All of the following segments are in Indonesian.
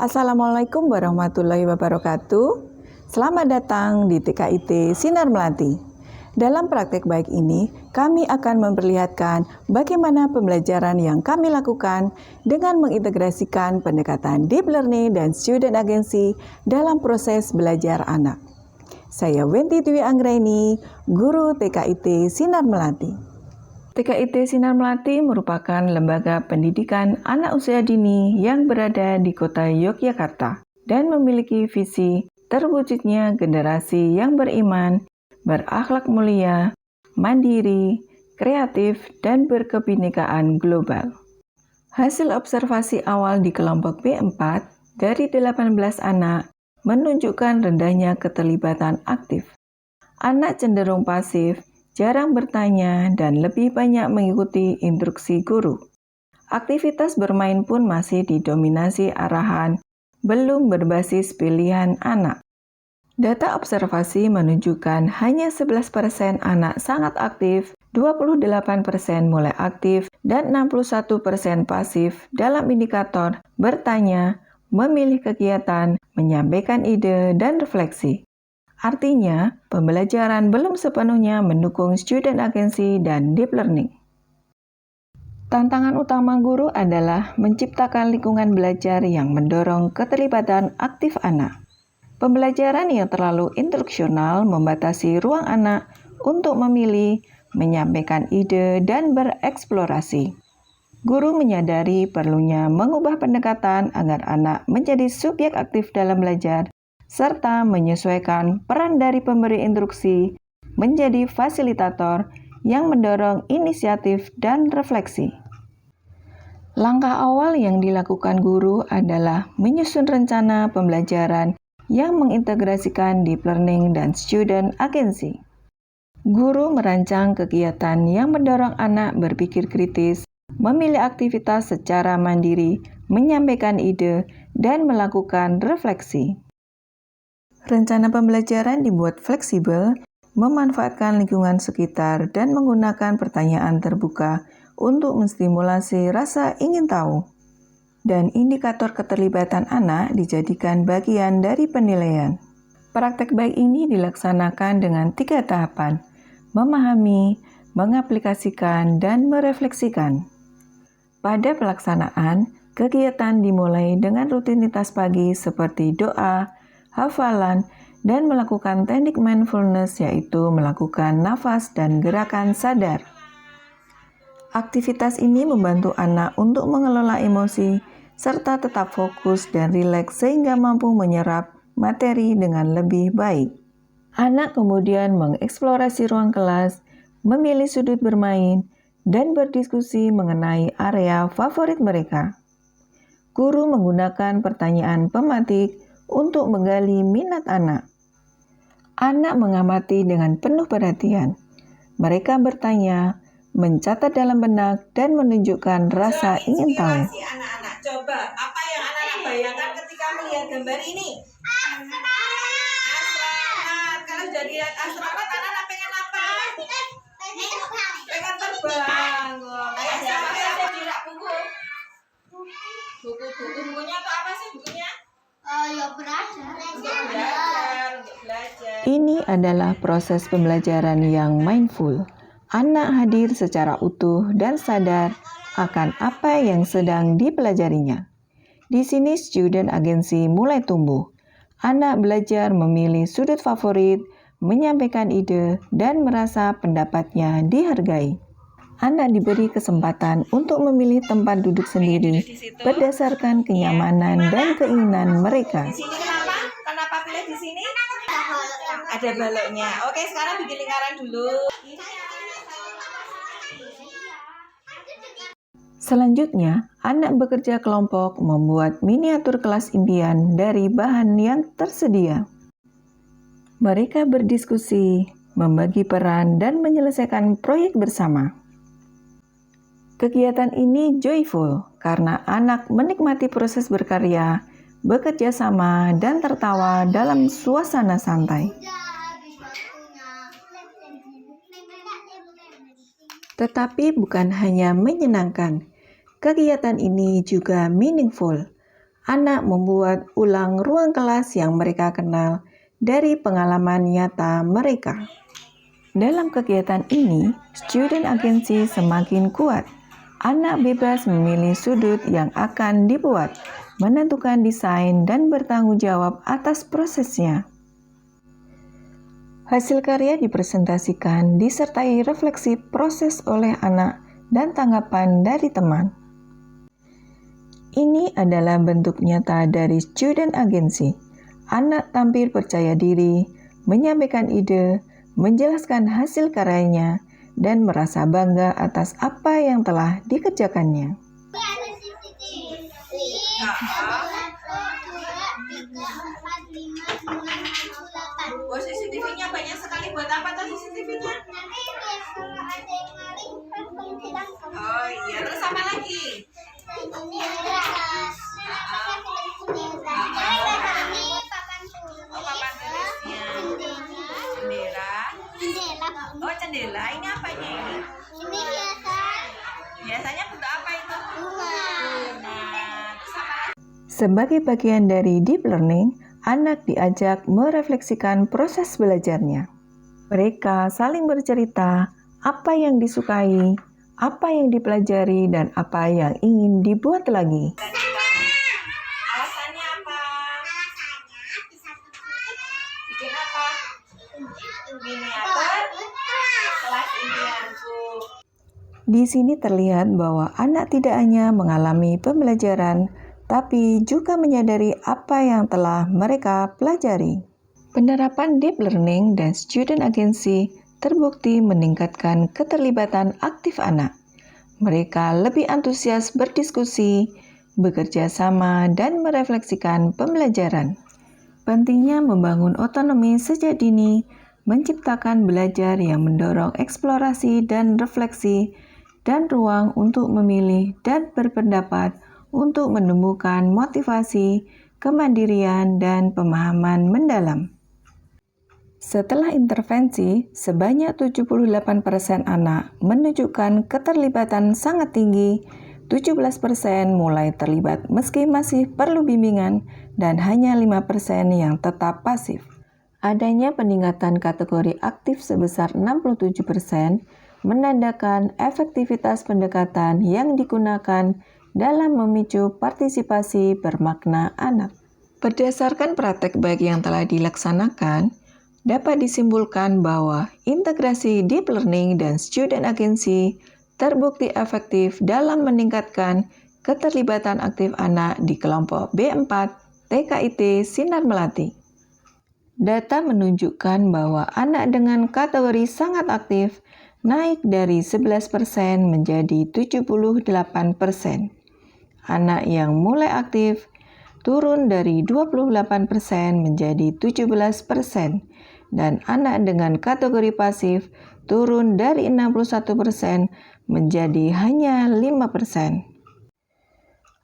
Assalamualaikum warahmatullahi wabarakatuh. Selamat datang di TKIT Sinar Melati. Dalam praktek baik ini, kami akan memperlihatkan bagaimana pembelajaran yang kami lakukan dengan mengintegrasikan pendekatan Deep Learning dan Student Agency dalam proses belajar anak. Saya Wenti Dwi Anggraini, Guru TKIT Sinar Melati. TKIT Sinar Melati merupakan lembaga pendidikan anak usia dini yang berada di kota Yogyakarta dan memiliki visi terwujudnya generasi yang beriman, berakhlak mulia, mandiri, kreatif, dan berkebinekaan global. Hasil observasi awal di kelompok B4 dari 18 anak menunjukkan rendahnya keterlibatan aktif. Anak cenderung pasif, jarang bertanya, dan lebih banyak mengikuti instruksi guru. Aktivitas bermain pun masih didominasi arahan, belum berbasis pilihan anak. Data observasi menunjukkan hanya 11% anak sangat aktif, 28% mulai aktif, dan 61% pasif dalam indikator bertanya, memilih kegiatan, menyampaikan ide, dan refleksi. Artinya, pembelajaran belum sepenuhnya mendukung student agency dan deep learning. Tantangan utama guru adalah menciptakan lingkungan belajar yang mendorong keterlibatan aktif anak. Pembelajaran yang terlalu instruksional membatasi ruang anak untuk memilih, menyampaikan ide, dan bereksplorasi. Guru menyadari perlunya mengubah pendekatan agar anak menjadi subjek aktif dalam belajar, serta menyesuaikan peran dari pemberi instruksi menjadi fasilitator yang mendorong inisiatif dan refleksi. Langkah awal yang dilakukan guru adalah menyusun rencana pembelajaran yang mengintegrasikan deep learning dan student agency. Guru merancang kegiatan yang mendorong anak berpikir kritis, memilih aktivitas secara mandiri, menyampaikan ide, dan melakukan refleksi. Rencana pembelajaran dibuat fleksibel, memanfaatkan lingkungan sekitar, dan menggunakan pertanyaan terbuka untuk menstimulasi rasa ingin tahu. Dan indikator keterlibatan anak dijadikan bagian dari penilaian. Praktek baik ini dilaksanakan dengan 3 tahapan: memahami, mengaplikasikan, dan merefleksikan. Pada pelaksanaan, kegiatan dimulai dengan rutinitas pagi seperti doa, hafalan, dan melakukan teknik mindfulness, yaitu melakukan nafas dan gerakan sadar. Aktivitas ini membantu anak untuk mengelola emosi, serta tetap fokus dan rileks sehingga mampu menyerap materi dengan lebih baik. Anak kemudian mengeksplorasi ruang kelas, memilih sudut bermain, dan berdiskusi mengenai area favorit mereka. Guru menggunakan pertanyaan pematik untuk menggali minat anak. Anak mengamati dengan penuh perhatian. Mereka bertanya, mencatat dalam benak, dan menunjukkan rasa ingin tahu. Anak-anak, coba apa yang anak-anak bayangkan ketika melihat gambar ini? Astronot. Kalau sudah lihat astronot, anak-anak pengen apa? Pengen terbang. Kayak siapa yang ada di rak buku? Bukunya itu apa sih bukunya? Untuk belajar. Ini adalah proses pembelajaran yang mindful. Anak hadir secara utuh dan sadar akan apa yang sedang dipelajarinya. Di sini student agency mulai tumbuh. Anak belajar memilih sudut favorit, menyampaikan ide, dan merasa pendapatnya dihargai. Anak diberi kesempatan untuk memilih tempat duduk sendiri berdasarkan kenyamanan dan keinginan mereka. Di sini kenapa pilih di sini? Ada baloknya. Oke, sekarang bikin lingkaran dulu. Selanjutnya, anak bekerja kelompok membuat miniatur kelas impian dari bahan yang tersedia. Mereka berdiskusi, membagi peran, dan menyelesaikan proyek bersama. Kegiatan ini joyful karena anak menikmati proses berkarya, bekerja sama, dan tertawa dalam suasana santai. Tetapi bukan hanya menyenangkan, kegiatan ini juga meaningful. anak membuat ulang ruang kelas yang mereka kenal dari pengalaman nyata mereka. Dalam kegiatan ini, student agency semakin kuat. Anak bebas memilih sudut yang akan dibuat, menentukan desain, dan bertanggung jawab atas prosesnya. Hasil karya dipresentasikan disertai refleksi proses oleh anak dan tanggapan dari teman. Ini adalah bentuk nyata dari student agency. Anak tampil percaya diri, menyampaikan ide, menjelaskan hasil karyanya, dan merasa bangga atas apa yang telah dikerjakannya. Oh, CCTV-nya banyak sekali. Buat apa tuh CCTV-nya? Oh iya, terus apa lagi? Oh, papan tulisnya. Bendera. Oh, jendela. Ini apanya ini? Biasanya bentuk apa itu? Bunga. Terus apa lagi? Sebagai bagian dari deep learning, anak diajak merefleksikan proses belajarnya. Mereka saling bercerita apa yang disukai, apa yang dipelajari, dan apa yang ingin dibuat lagi. Alasannya apa? Bikin apa? Miniatur kelas impianku. Di sini terlihat bahwa anak tidak hanya mengalami pembelajaran, tapi juga menyadari apa yang telah mereka pelajari. Penerapan deep learning dan student agency terbukti meningkatkan keterlibatan aktif anak. Mereka lebih antusias berdiskusi, bekerja sama, dan merefleksikan pembelajaran. Pentingnya membangun otonomi sejak dini, menciptakan belajar yang mendorong eksplorasi dan refleksi, dan ruang untuk memilih dan berpendapat untuk menemukan motivasi, kemandirian, dan pemahaman mendalam. Setelah intervensi, sebanyak 78% anak menunjukkan keterlibatan sangat tinggi, 17% mulai terlibat meski masih perlu bimbingan, dan hanya 5% yang tetap pasif. Adanya peningkatan kategori aktif sebesar 67% menandakan efektivitas pendekatan yang digunakan dalam memicu partisipasi bermakna anak. Berdasarkan praktek baik yang telah dilaksanakan, dapat disimpulkan bahwa integrasi deep learning dan student agency terbukti efektif dalam meningkatkan keterlibatan aktif anak di kelompok B4 TKIT Sinar Melati. Data menunjukkan bahwa anak dengan kategori sangat aktif naik dari 11% menjadi 78%. Anak yang mulai aktif turun dari 28% menjadi 17%, dan anak dengan kategori pasif turun dari 61% menjadi hanya 5%.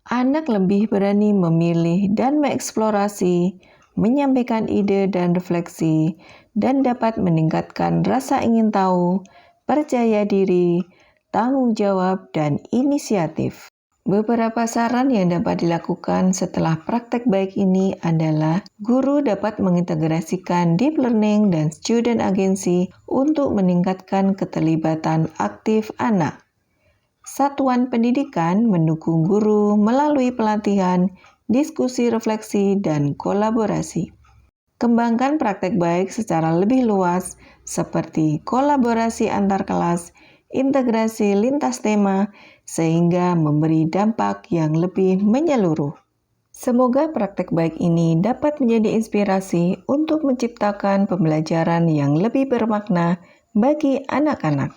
Anak lebih berani memilih dan mengeksplorasi, menyampaikan ide dan refleksi, dan dapat meningkatkan rasa ingin tahu, percaya diri, tanggung jawab, dan inisiatif. Beberapa saran yang dapat dilakukan setelah praktek baik ini adalah guru dapat mengintegrasikan deep learning dan student agency untuk meningkatkan keterlibatan aktif anak. Satuan pendidikan mendukung guru melalui pelatihan, diskusi refleksi, dan kolaborasi. Kembangkan praktek baik secara lebih luas seperti kolaborasi antar kelas, integrasi lintas tema, sehingga memberi dampak yang lebih menyeluruh. Semoga praktek baik ini dapat menjadi inspirasi untuk menciptakan pembelajaran yang lebih bermakna bagi anak-anak.